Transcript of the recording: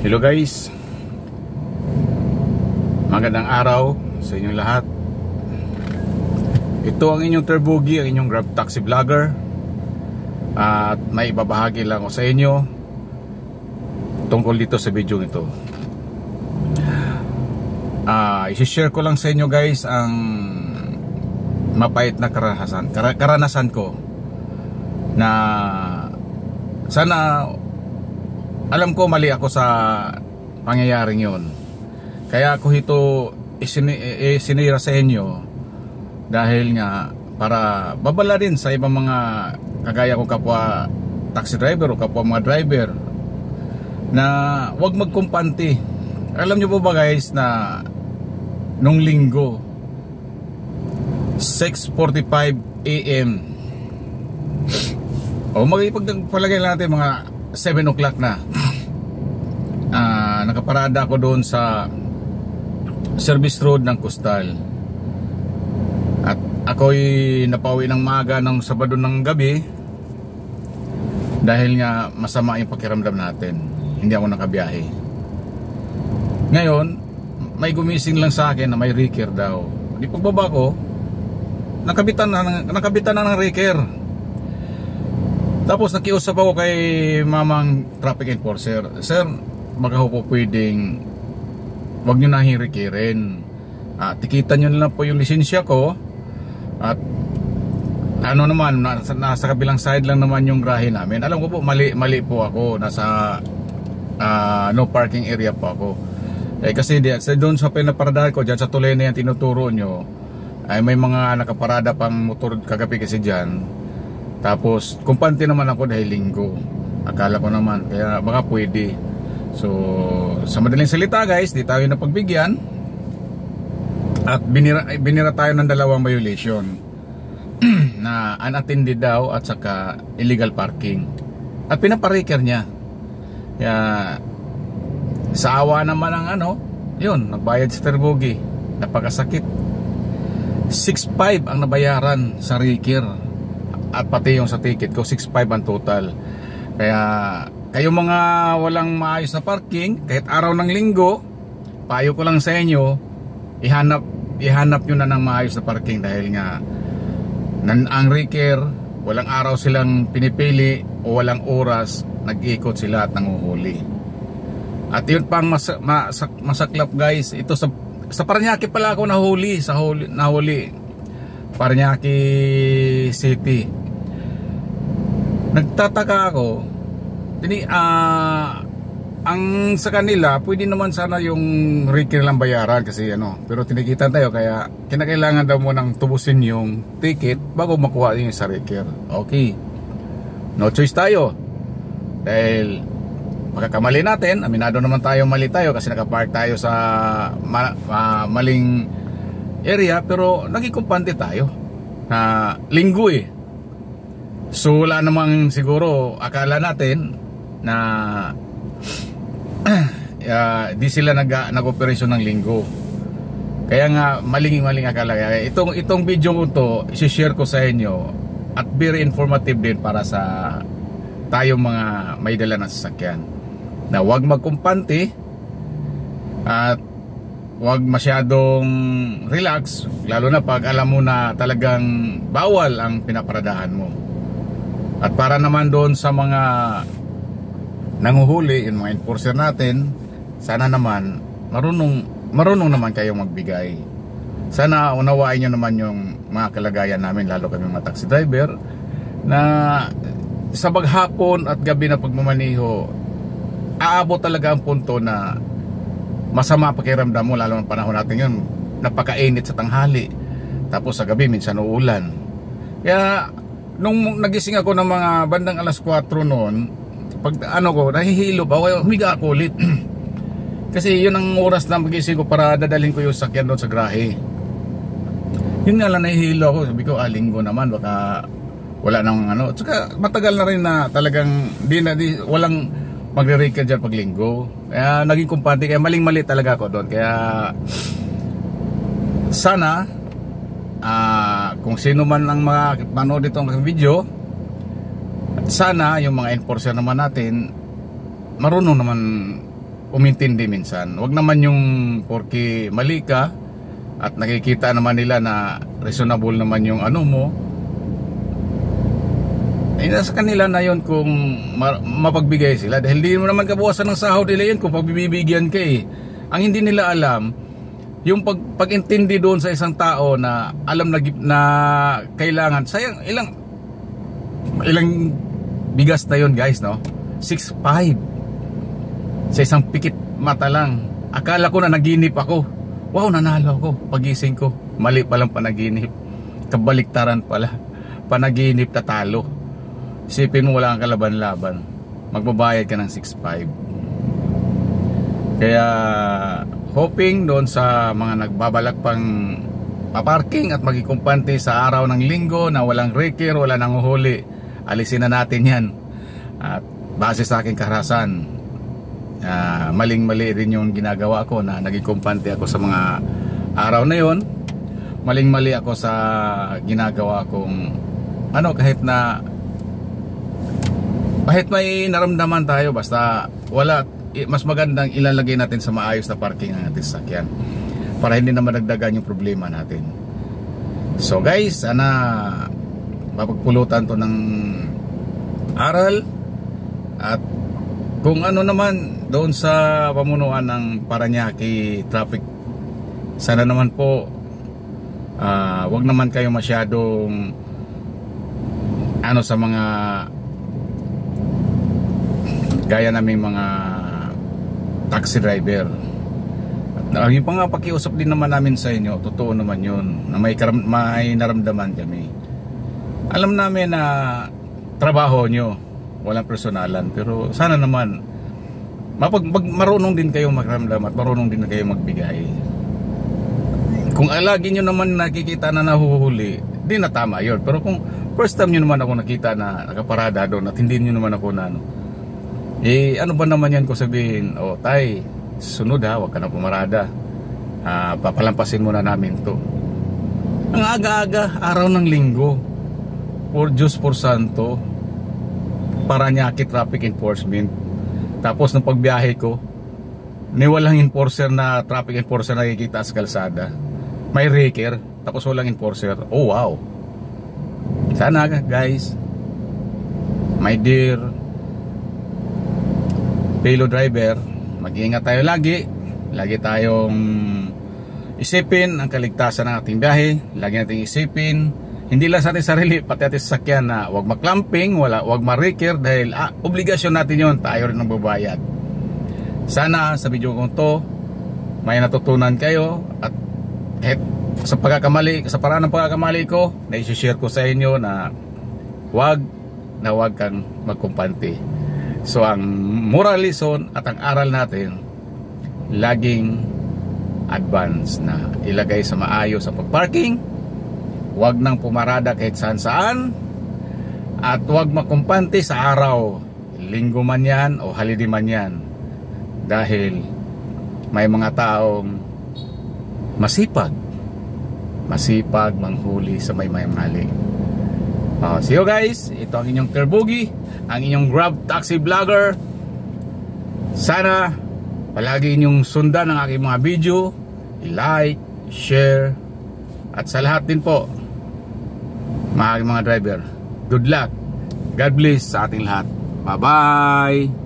Hello guys, magandang araw sa inyong lahat. Ito ang inyong Terbugi, ang inyong Grab Taxi Vlogger. At may ibabahagi lang ako sa inyo tungkol dito sa video ito. I-share ko lang sa inyo guys ang mapait na karanasan ko, na sana alam ko mali ako sa pangyayaring yun. Kaya ako ito isinira sa inyo dahil nga para babala din sa ibang mga kagaya ko kapwa taxi driver o kapwa mga driver na wag magkumpante. Alam nyo po ba guys na nung linggo 6:45 AM o magpalagay natin mga 7 o'clock na, nakaparada ako doon sa service road ng Coastal. At ako'y napauwi ng maaga ng Sabado ng gabi dahil nga masama yung pakiramdam natin. Hindi ako nakabiyahe. Ngayon may gumising lang sa akin na may reker daw. Di pagbaba ko, nakabitan na ng reker. Tapos nakiusap ako kay mamang traffic enforcer, "Sir, baka ho po pwedeng wag nyo na hirikirin. Tikitan nyo na lang po yung lisensya ko. At ano naman, nasa kabilang side lang naman yung grahe namin." Alam ko po, mali po ako. Nasa no parking area po ako. Kasi doon sa pinaparadahan ko, dyan sa tulay na yan tinuturo nyo, ay may mga nakaparada pang motor kagabi kasi dyan. Tapos kumpante naman ako dahil linggo, akala ko naman, kaya baka pwede. So sa madaling salita guys, di tayo napagbigyan at binira tayo ng dalawang violation na unattended daw at saka illegal parking, at pinapariker niya. Kaya sa awa naman ng yun, nagbayad si Terbugi. Napakasakit. 6.5 ang nabayaran sa reker. At pati yung sa ticket ko, 6.5 ang total. Kaya kayo mga walang maayos na parking, kahit araw ng linggo, payo ko lang sa inyo, ihanap nyo na ng maayos na parking. Dahil nga ang reker, walang araw silang pinipili o walang oras, nag-ikot sila at nanguhuli. At yun pang masaklap guys, ito sa Parañaque pala ako nahuli. Parañaque City. Nagtataka ako, ang sa kanila pwede naman sana yung reker lang bayaran kasi pero tinikitan tayo, kaya kinakailangan daw mo nang tubusin yung ticket bago makuha yung sa reker. Okay, no choice tayo dahil pagkakamali natin, aminado naman tayo mali tayo kasi nakapark tayo sa maling area, pero naging kumpante tayo na linggo So wala namang siguro, akala natin na di sila nag-operasyon ng linggo. Kaya nga maling akala. Kaya itong video ko to, i-share ko sa inyo at very informative din para sa tayong mga may dala na sasakyan, na huwag magkumpante at huwag masyadong relax, lalo na pag alam mo na talagang bawal ang pinaparadahan mo. At para naman doon sa mga nanguhuli, yung mga enforcer natin, sana naman marunong naman kayong magbigay. Sana unawain nyo naman yung mga kalagayan namin, lalo kami mga taxi driver, na sa maghapon at gabi na pagmamaniho, aabot talaga ang punto na masama pakiramdam mo, lalo ng panahon natin yun, napakainit sa tanghali, tapos sa gabi minsan uulan. Kaya nung nagising ako ng mga bandang alas 4 noon, pag ko, nahihilo pa, humiga ako ulit. Kasi yun ang oras na magising ko para dadalhin ko yung sakyan doon sa grahe. Yun nga lang, nahihilo ako. Sabi ko, linggo naman, baka wala nang Tsaka matagal na rin na talagang walang magre-record dyan pag linggo. Kaya naging kumpante, kaya maling-mali talaga ako doon. Kaya sana kung sino man ang manood itong video, sana yung mga enforcer naman natin marunong naman umintindi minsan. Wag naman yung porke mali ka at nakikita naman nila na reasonable naman yung ano mo, nasa kanila na yon kung mapagbigay sila, dahil hindi mo naman kabuwasan ng sahod nila yun kung pagbibigyan ka eh. Ang hindi nila alam yung pag-intindi doon sa isang tao na alam na kailangan, sayang ilang bigas na yon guys, no? 6.5 sa isang pikit mata lang. Akala ko na naginip ako, wow, nanalo ako. Pagising ko, mali palang panaginip, kabaliktaran pala, panaginip tatalo. Isipin mo wala kang kalaban-laban, magbabayad ka ng 6.5. Kaya hoping doon sa mga nagbabalak pang paparking at magikumpante sa araw ng linggo na walang reker, wala nang uhuli, alisin na natin yan. At base sa aking karahasan, maling-mali rin yung ginagawa ko na nagikumpante ako sa mga araw na yon. Maling-mali ako sa ginagawa kong ano, kahit may naramdaman tayo, basta wala, mas magandang ilalagay natin sa maayos na parking ang ating sasakyan para hindi na madagdagan yung problema natin. So guys, sana mapagpulutan to ng aral. At kung ano naman doon sa pamunuan ng Parañaque Traffic, sana naman po wag naman kayo masyadong ano sa mga gaya naming mga taxi driver. At yung pang pakiusap din naman namin sa inyo, totoo naman yun, na may naramdaman kami. Alam namin na trabaho nyo, walang personalan, pero sana naman marunong din kayo magramdam at marunong din kayo magbigay. Kung lagi nyo naman nakikita na nahuhuli, di na tama yun. Pero kung first time nyo naman ako nakita na nakaparada doon at hindi nyo naman ako na ano ba naman yan ko sabihin, oh tay, sunod ha, wag ka na pumarada, papalampasin muna namin to. Ang aga-aga, araw ng linggo, for Diyos por Santo, Parañaque Traffic Enforcement. Tapos nung pagbiyahe ko, walang enforcer na traffic enforcer na nakikita sa kalsada. May raker, tapos walang enforcer. Oh wow. Sana guys, my dear fellow driver, mag-iingat tayo lagi. Lagi tayong isipin ang kaligtasan ng ating biyahe. Lagi nating isipin, hindi lang sa ating sarili, pati ating sasakyan, na wag maklamping, wag ma-raker, dahil obligasyon natin yon, tayo rin ang babayad. Sana sa video kong to may natutunan kayo, at sa paraan ng pagkakamali ko, na i-share ko sa inyo na wag kang magkumpante. So ang moral lesson at ang aral natin, laging advance na ilagay sa maayos sa pagparking. Wag nang pumarada kahit saan-saan, at wag makumpante sa araw, linggo man yan o holiday man yan, dahil may mga taong masipag manghuli sa may mali. See you guys, ito ang inyong Kerbugi, ang inyong Grab Taxi Vlogger. Sana palagi inyong sundan ang aking mga video, i-like, share, at sa lahat din po mga driver, good luck, God bless sa ating lahat. Bye bye.